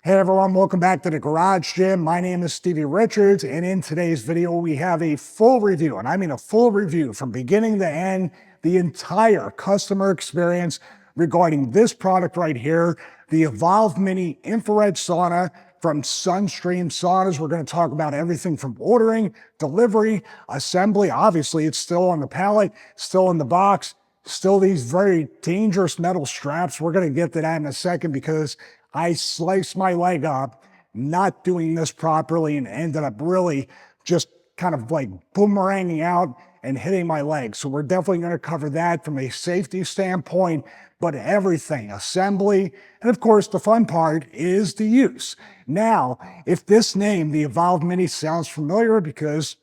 Hey everyone, welcome back to the Garage Gym. My name is Stevie Richards, and in today's video, we have a full review, and I mean a full review from beginning to end, the entire customer experience regarding this product right here, the Evolve Mini Infrared Sauna from Sunstream Saunas. We're going to talk about everything from ordering, delivery, assembly. Obviously, it's still on the pallet, still in the box, still these very dangerous metal straps. We're going to get to that in a second because I sliced my leg up not doing this properly and ended up really just kind of like boomeranging out and hitting my leg. So we're definitely going to cover that from a safety standpoint, but everything, assembly, and of course the fun part is the use. Now, if this name, the Evolve Mini, sounds familiar because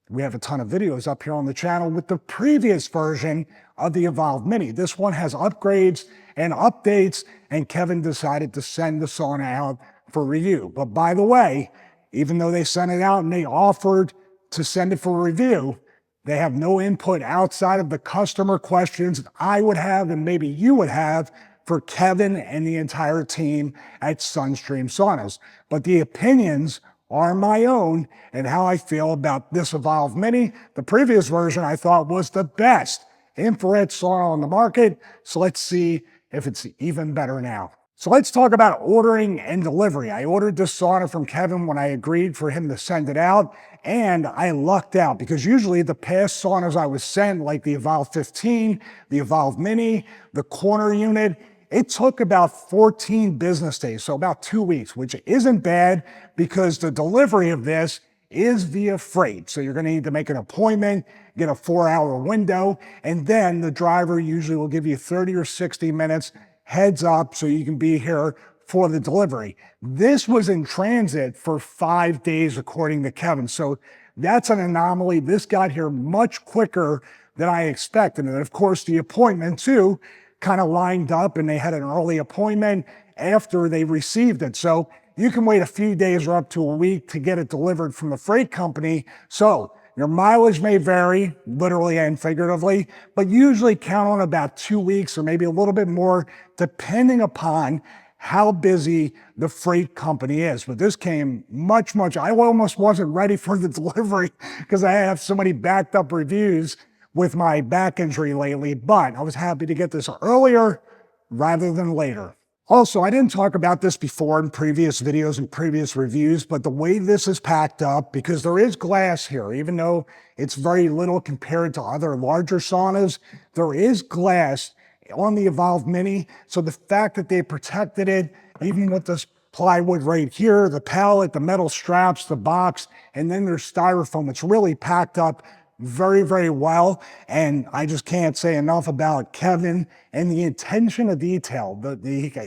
we have a ton of videos up here on the channel with the previous version of the Evolve Mini. This one has upgrades and updates, and Kevin decided to send the sauna out for review. But by the way, even though they sent it out and they offered to send it for review, they have no input outside of the customer questions I would have and maybe you would have for Kevin and the entire team at Sunstream Saunas. But the opinions are my own and how I feel about this Evolve Mini. The previous version I thought was the best infrared sauna on the market. So let's see if it's even better now. So let's talk about ordering and delivery. I ordered this sauna from Kevin when I agreed for him to send it out, and I lucked out because usually the past saunas I was sent, like the Evolve 15, the Evolve Mini, the corner unit, it took about 14 business days, so about 2 weeks, which isn't bad because the delivery of this is via freight. So you're going to need to make an appointment, get a 4-hour window, and then the driver usually will give you 30 or 60 minutes heads up so you can be here for the delivery. This was in transit for 5 days, according to Kevin. So that's an anomaly. This got here much quicker than I expected. And of course, the appointment too kind of lined up, and they had an early appointment after they received it. So you can wait a few days or up to a week to get it delivered from the freight company. So your mileage may vary, literally and figuratively, but usually count on about 2 weeks or maybe a little bit more, depending upon how busy the freight company is. But this came much, I almost wasn't ready for the delivery because I have so many backed up reviews with my back injury lately, but I was happy to get this earlier rather than later. Also, I didn't talk about this before in previous videos and previous reviews, but the way this is packed up, because there is glass here, even though it's very little compared to other larger saunas, there is glass on the Evolve Mini. So the fact that they protected it, even with this plywood right here, the pallet, the metal straps, the box, and then there's styrofoam, it's really packed up very, very well. And I just can't say enough about Kevin and the attention to detail.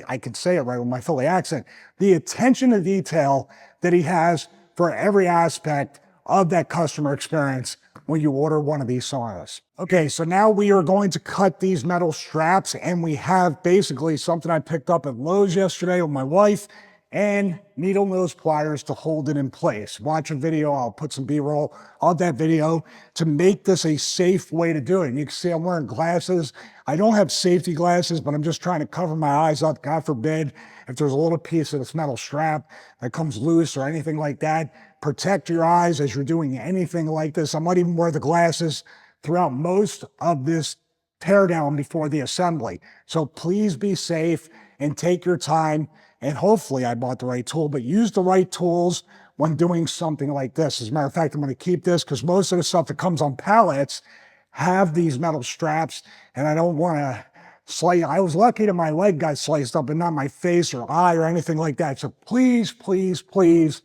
I can say it right with my Philly accent. The attention to detail that he has for every aspect of that customer experience when you order one of these saunas. Okay, so now we are going to cut these metal straps, and we have basically something I picked up at Lowe's yesterday with my wife, and needle nose pliers to hold it in place. Watch a video, I'll put some B-roll of that video to make this a safe way to do it. And you can see I'm wearing glasses. I don't have safety glasses, but I'm just trying to cover my eyes up. God forbid, if there's a little piece of this metal strap that comes loose or anything like that, protect your eyes as you're doing anything like this. I might even wear the glasses throughout most of this teardown before the assembly. So please be safe and take your time. And hopefully I bought the right tool, but use the right tools when doing something like this. As a matter of fact, I'm going to keep this because most of the stuff that comes on pallets have these metal straps, and I don't want to slice. I was lucky that my leg got sliced up and not my face or eye or anything like that. So please, please, please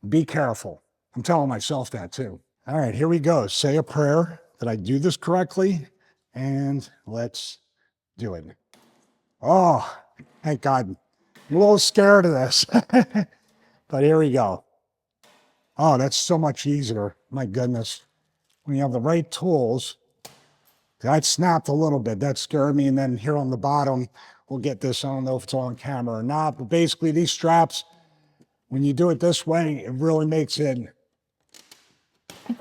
be careful. I'm telling myself that too. All right, here we go. Say a prayer that I do this correctly, and let's do it. Oh, thank God. I'm a little scared of this, but here we go. Oh, that's so much easier. My goodness. When you have the right tools, that snapped a little bit. That scared me. And then here on the bottom, we'll get this. I don't know if it's on camera or not, but basically these straps, when you do it this way, it really makes it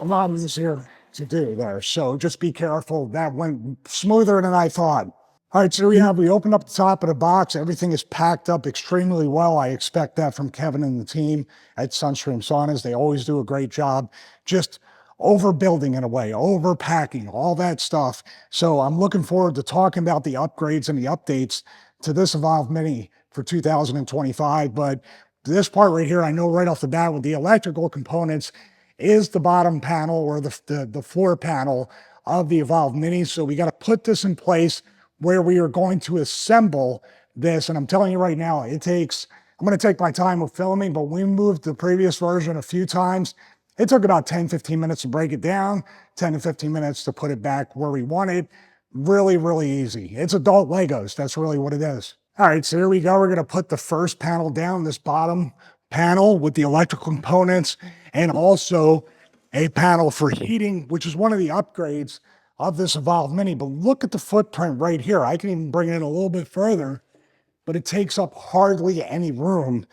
a lot easier to do there. So just be careful. That went smoother than I thought. All right, so we opened up the top of the box. Everything is packed up extremely well. I expect that from Kevin and the team at Sunstream Saunas. They always do a great job just overbuilding in a way, overpacking, all that stuff. So I'm looking forward to talking about the upgrades and the updates to this Evolve Mini for 2025. But this part right here, I know right off the bat with the electrical components is the bottom panel or the floor panel of the Evolve Mini. So we got to put this in place where we are going to assemble this. And I'm telling you right now, I'm going to take my time with filming, but we moved the previous version a few times. It took about 10, 15 minutes to break it down, 10 to 15 minutes to put it back where we want it. Really, really easy. It's adult Legos. That's really what it is. All right, so here we go. We're going to put the first panel down, this bottom panel with the electrical components, and also a panel for heating, which is one of the upgrades of this Evolve Mini. But look at the footprint right here. I can even bring it in a little bit further, but it takes up hardly any room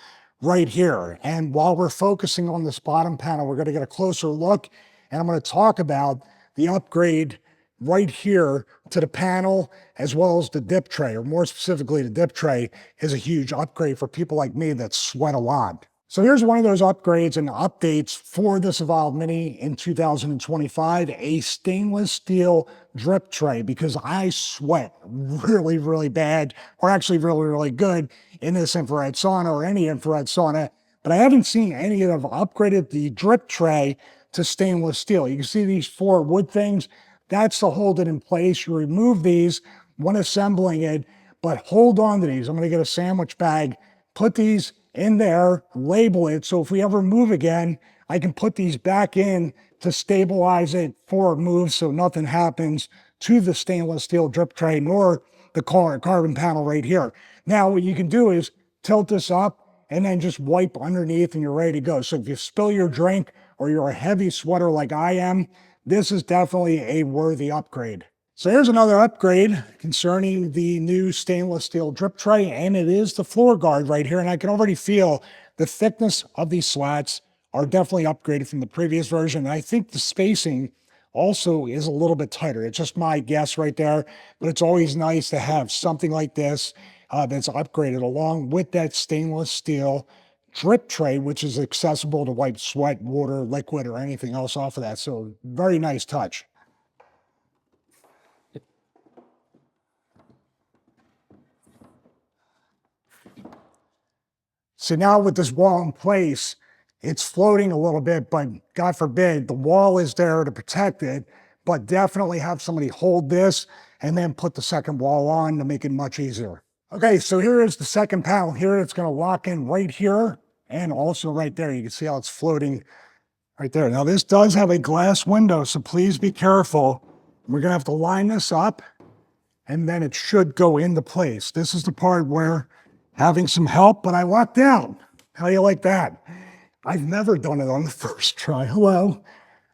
right here. And while we're focusing on this bottom panel, we're going to get a closer look, and I'm going to talk about the upgrade right here to the panel, as well as the dip tray, or more specifically, the dip tray is a huge upgrade for people like me that sweat a lot. So here's one of those upgrades and updates for this Evolve Mini in 2025, a stainless steel drip tray, because I sweat really, really bad, or actually really, really good in this infrared sauna or any infrared sauna, but I haven't seen any that have upgraded the drip tray to stainless steel. You can see these four wood things. That's to hold it in place. You remove these when assembling it, but hold on to these. I'm going to get a sandwich bag, put these in there, label it, so if we ever move again, I can put these back in to stabilize it before it moves so nothing happens to the stainless steel drip tray nor the carbon panel right here. Now what you can do is tilt this up and then just wipe underneath and you're ready to go. So if you spill your drink or you're a heavy sweater like I am, this is definitely a worthy upgrade. So here's another upgrade concerning the new stainless steel drip tray, and it is the floor guard right here. And I can already feel the thickness of these slats are definitely upgraded from the previous version. And I think the spacing also is a little bit tighter. It's just my guess right there, but it's always nice to have something like this that's upgraded along with that stainless steel drip tray, which is accessible to wipe sweat, water, liquid, or anything else off of that. So very nice touch. So now with this wall in place, it's floating a little bit, but God forbid, the wall is there to protect it, but definitely have somebody hold this and then put the second wall on to make it much easier. Okay, so here is the second panel here. It's gonna lock in right here and also right there. You can see how it's floating right there. Now this does have a glass window, so please be careful. We're gonna have to line this up and then it should go into place. This is the part where having some help, but I lucked out. How do you like that? I've never done it on the first try. Hello.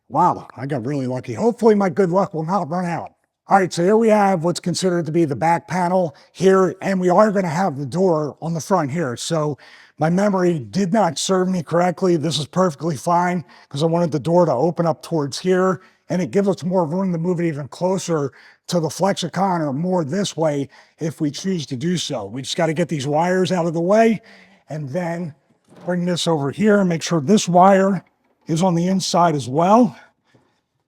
Wow, I got really lucky. Hopefully my good luck will not run out. All right, so here we have what's considered to be the back panel here, and we are going to have the door on the front here. So my memory did not serve me correctly. This is perfectly fine because I wanted the door to open up towards here, and it gives us more room to move it even closer to the Flexicon or more this way if we choose to do so. We just got to get these wires out of the way and then bring this over here and make sure this wire is on the inside as well.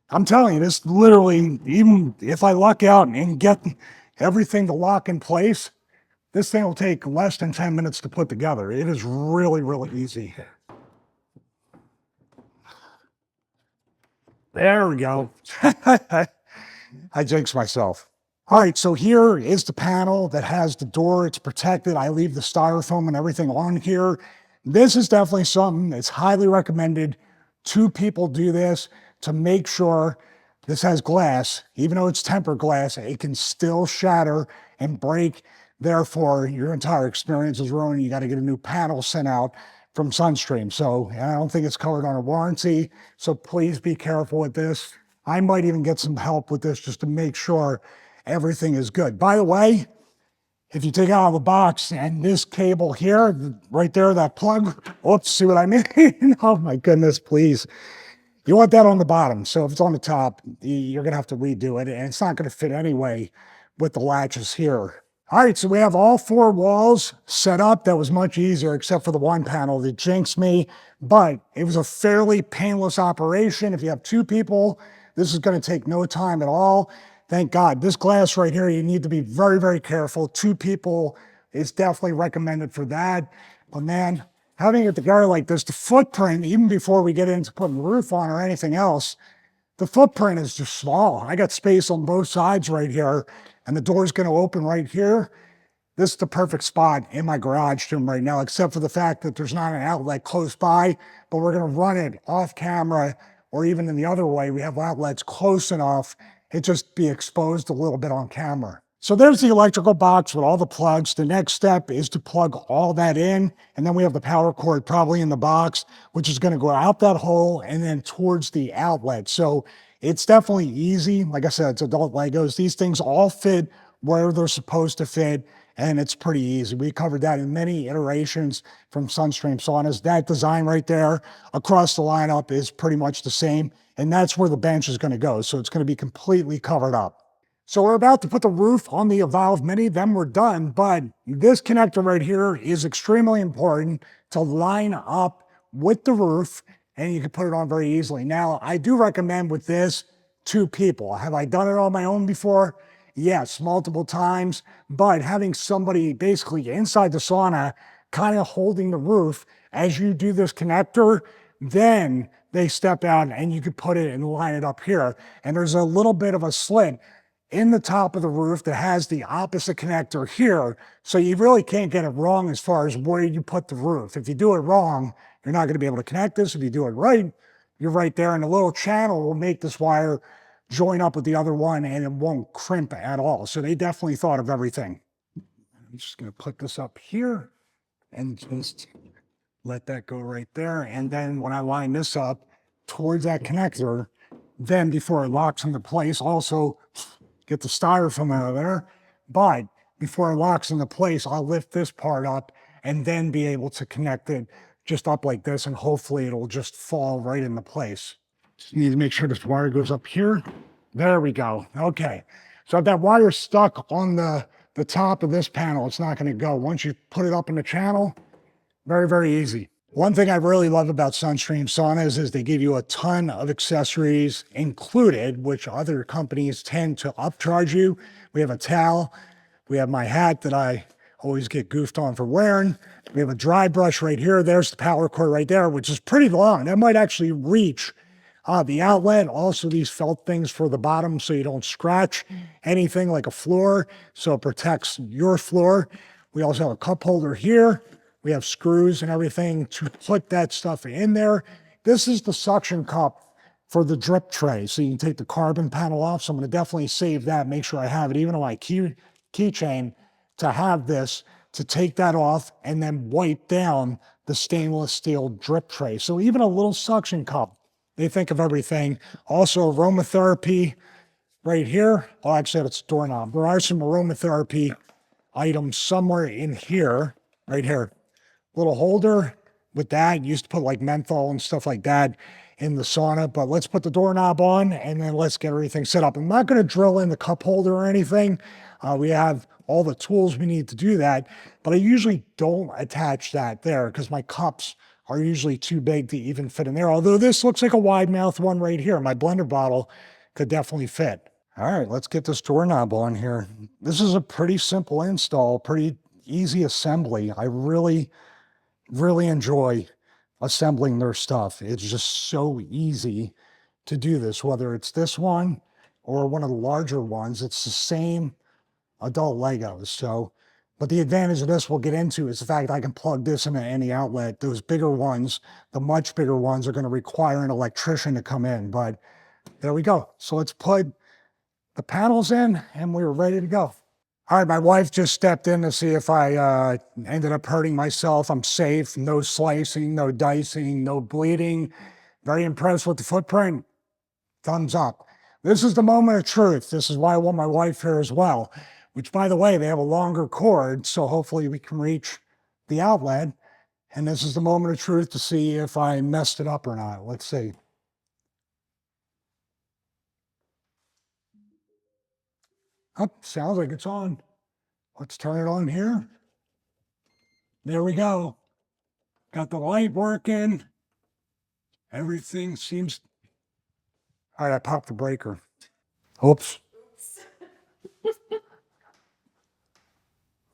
I'm telling you, this literally, even if I luck out and get everything to lock in place, this thing will take less than 10 minutes to put together. It is really, really easy. There we go. I jinxed myself. All right, so here is the panel that has the door. It's protected. I leave the styrofoam and everything on here. This is definitely something that's highly recommended. 2 people do this to make sure this has glass. Even though it's tempered glass, it can still shatter and break. Therefore, your entire experience is ruined. You got to get a new panel sent out from Sunstream. So I don't think it's covered on a warranty. So please be careful with this. I might even get some help with this just to make sure everything is good. By the way, if you take it out of the box and this cable here, right there, that plug, oops, see what I mean? Oh my goodness, please. You want that on the bottom. So if it's on the top, you're gonna have to redo it and it's not gonna fit anyway with the latches here. All right, so we have all 4 walls set up. That was much easier, except for the one panel that jinxed me, but it was a fairly painless operation. If you have 2 people, this is going to take no time at all. Thank God. This glass right here, you need to be very, very careful. 2 people is definitely recommended for that. But man, having it together like this, the footprint, even before we get into putting the roof on or anything else, the footprint is just small. I got space on both sides right here, and the door's going to open right here. This is the perfect spot in my garage gym right now, except for the fact that there's not an outlet close by, but we're going to run it off camera, or even in the other way, we have outlets close enough, it just be exposed a little bit on camera. So there's the electrical box with all the plugs. The next step is to plug all that in, and then we have the power cord probably in the box, which is going to go out that hole and then towards the outlet. So it's definitely easy. Like I said, it's adult Legos. These things all fit where they're supposed to fit, and it's pretty easy. We covered that in many iterations from Sunstream saunas. That design right there across the lineup is pretty much the same, and that's where the bench is going to go. So it's going to be completely covered up. So we're about to put the roof on the Evolve Mini, then we're done, but this connector right here is extremely important to line up with the roof, and you can put it on very easily. Now, I do recommend with this 2 people. Have I done it on my own before? Yes, multiple times, but having somebody basically inside the sauna kind of holding the roof as you do this connector, then they step out and you can put it and line it up here. And there's a little bit of a slit in the top of the roof that has the opposite connector here. So you really can't get it wrong as far as where you put the roof. If you do it wrong, you're not going to be able to connect this. If you do it right, you're right there. And the little channel will make this wire join up with the other one and it won't crimp at all. So they definitely thought of everything. I'm just going to put this up here and just let that go right there. And then when I line this up towards that connector, then before it locks into place, also get the styrofoam out of there. But before it locks into place, I'll lift this part up and then be able to connect it just up like this, and hopefully it'll just fall right into place. Just need to make sure this wire goes up here. There we go. Okay. So if that wire's stuck on the top of this panel, it's not going to go. Once you put it up in the channel, very, very easy. One thing I really love about Sunstream saunas is they give you a ton of accessories included, which other companies tend to upcharge you. We have a towel. We have my hat that I always get goofed on for wearing. We have a dry brush right here. There's the power cord right there, which is pretty long. That might actually reach the outlet. Also, these felt things for the bottom so you don't scratch anything like a floor, so it protects your floor. We also have a cup holder here. We have screws and everything to put that stuff in there. This is the suction cup for the drip tray. So you can take the carbon panel off. So I'm going to definitely save that, make sure I have it, even on my keychain, to have this, to take that off and then wipe down the stainless steel drip tray. So even a little suction cup, they think of everything. Also aromatherapy right here. Oh, actually that's a doorknob. There are some aromatherapy items somewhere in here, right here. Little holder with that. Used to put like menthol and stuff like that in the sauna, but let's put the doorknob on and then let's get everything set up. I'm not going to drill in the cup holder or anything. We have all the tools we need to do that, but I usually don't attach that there because my cups are usually too big to even fit in there. Although this looks like a wide mouth one right here. My blender bottle could definitely fit. All right, let's get this doorknob on here. This is a pretty simple install, pretty easy assembly. I really enjoy assembling their stuff. It's just so easy to do this, whether it's this one or one of the larger ones. It's the same adult Legos. So, but the advantage of this we'll get into is the fact I can plug this into any outlet. Those bigger ones, the much bigger ones, are going to require an electrician to come in. But there we go. So let's put the panels in and we're ready to go. All right, my wife just stepped in to see if I ended up hurting myself. I'm safe, no slicing, no dicing, no bleeding. Very impressed with the footprint. Thumbs up. This is the moment of truth. This is why I want my wife here as well, which, by the way, they have a longer cord, so hopefully we can reach the outlet. And this is the moment of truth to see if I messed it up or not. Let's see. Oh, sounds like it's on. Let's turn it on here. There we go. Got the light working. Everything seems... All right, I popped the breaker. Oops.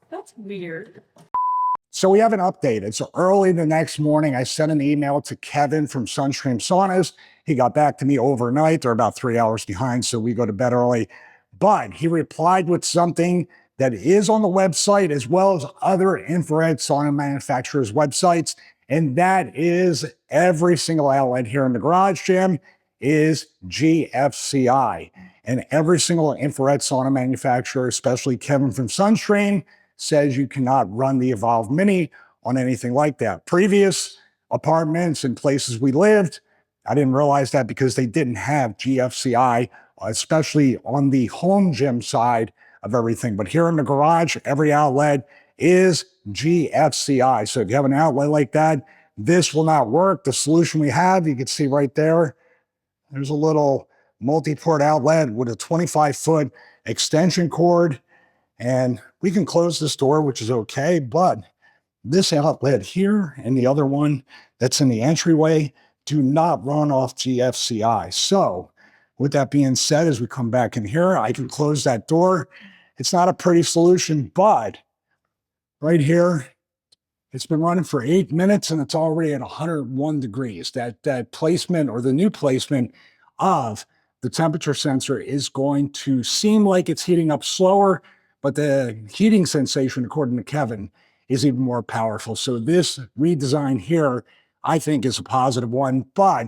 That's weird. So we haven't updated. So early the next morning, I sent an email to Kevin from Sunstream Saunas. He got back to me overnight. They're about 3 hours behind, so we go to bed early. But he replied with something that is on the website as well as other infrared sauna manufacturers' websites. And that is every single outlet here in the garage gym is GFCI. And every single infrared sauna manufacturer, especially Kevin from Sunstream, says you cannot run the Evolve Mini on anything like that. Previous apartments and places we lived, I didn't realize that because they didn't have GFCI, especially on the home gym side of everything. But here in the garage, every outlet is GFCI. So if you have an outlet like that, this will not work. The solution we have, you can see right there, there's a little multi-port outlet with a 25-foot extension cord. And we can close this door, which is okay, but this outlet here and the other one that's in the entryway do not run off GFCI. So with that being said, as we come back in here, I can close that door. It's not a pretty solution, but right here, it's been running for 8 minutes and it's already at 101 degrees. That placement or the new placement of the temperature sensor is going to seem like it's heating up slower, but the heating sensation, according to Kevin, is even more powerful. So this redesign here, I think, is a positive one, but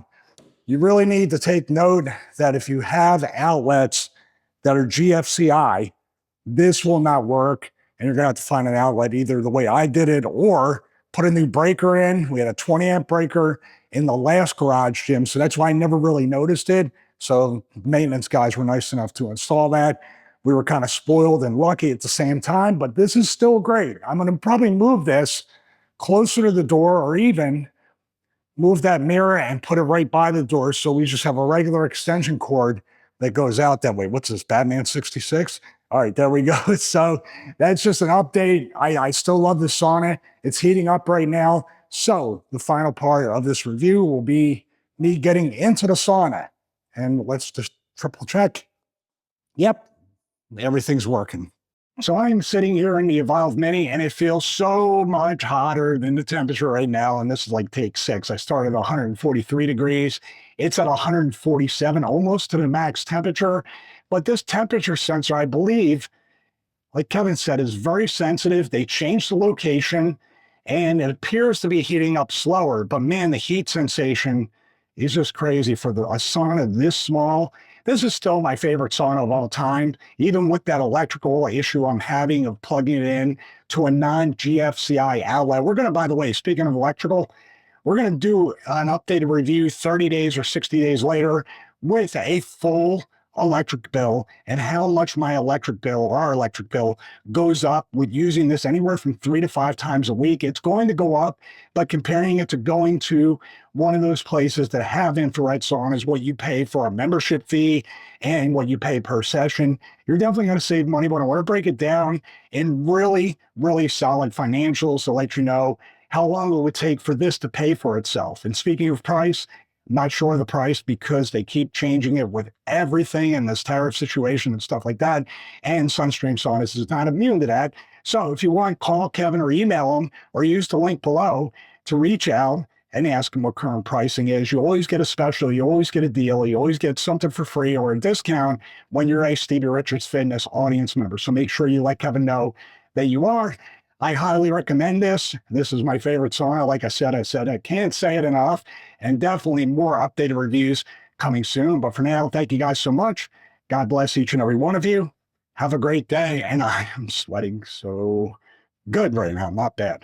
you really need to take note that if you have outlets that are GFCI, this will not work, and you're gonna have to find an outlet either the way I did it or put a new breaker in. We had a 20 amp breaker in the last garage gym, so that's why I never really noticed it. So maintenance guys were nice enough to install that. We were kind of spoiled and lucky at the same time, but this is still great. I'm gonna probably move this closer to the door or even move that mirror and put it right by the door so we just have a regular extension cord that goes out that way. What's this, Batman 66? All right, there we go. So that's just an update. I still love the sauna. It's heating up right now. So the final part of this review will be me getting into the sauna. And let's just triple check. Yep, everything's working. So I'm sitting here in the Evolve Mini and it feels so much hotter than the temperature right now. And this is like take 6. I started at 143 degrees. It's at 147, almost to the max temperature. But this temperature sensor, I believe, like Kevin said, is very sensitive. They changed the location and it appears to be heating up slower. But man, the heat sensation is just crazy for a sauna this small. This is still my favorite sauna of all time, even with that electrical issue I'm having of plugging it in to a non-GFCI outlet. We're going to, by the way, speaking of electrical, we're going to do an updated review 30 days or 60 days later with a full electric bill and how much my electric bill or our electric bill goes up with using this anywhere from 3 to 5 times a week. It's going to go up, but comparing it to going to one of those places that have infrared saunas, what you pay for a membership fee and what you pay per session, you're definitely going to save money. But I want to break it down in really, really solid financials to let you know how long it would take for this to pay for itself. And speaking of price, I'm not sure of the price because they keep changing it with everything in this tariff situation and stuff like that. And Sunstream Saunas is not immune to that. So if you want, call Kevin or email him or use the link below to reach out and ask him what current pricing is. You always get a special, you always get a deal, you always get something for free or a discount when you're a Stevie Richards Fitness audience member. So make sure you let Kevin know that you are. I highly recommend this. This is my favorite sauna. Like I said, I can't say it enough, and definitely more updated reviews coming soon. But for now, thank you guys so much. God bless each and every one of you. Have a great day. And I am sweating so good right now. Not bad.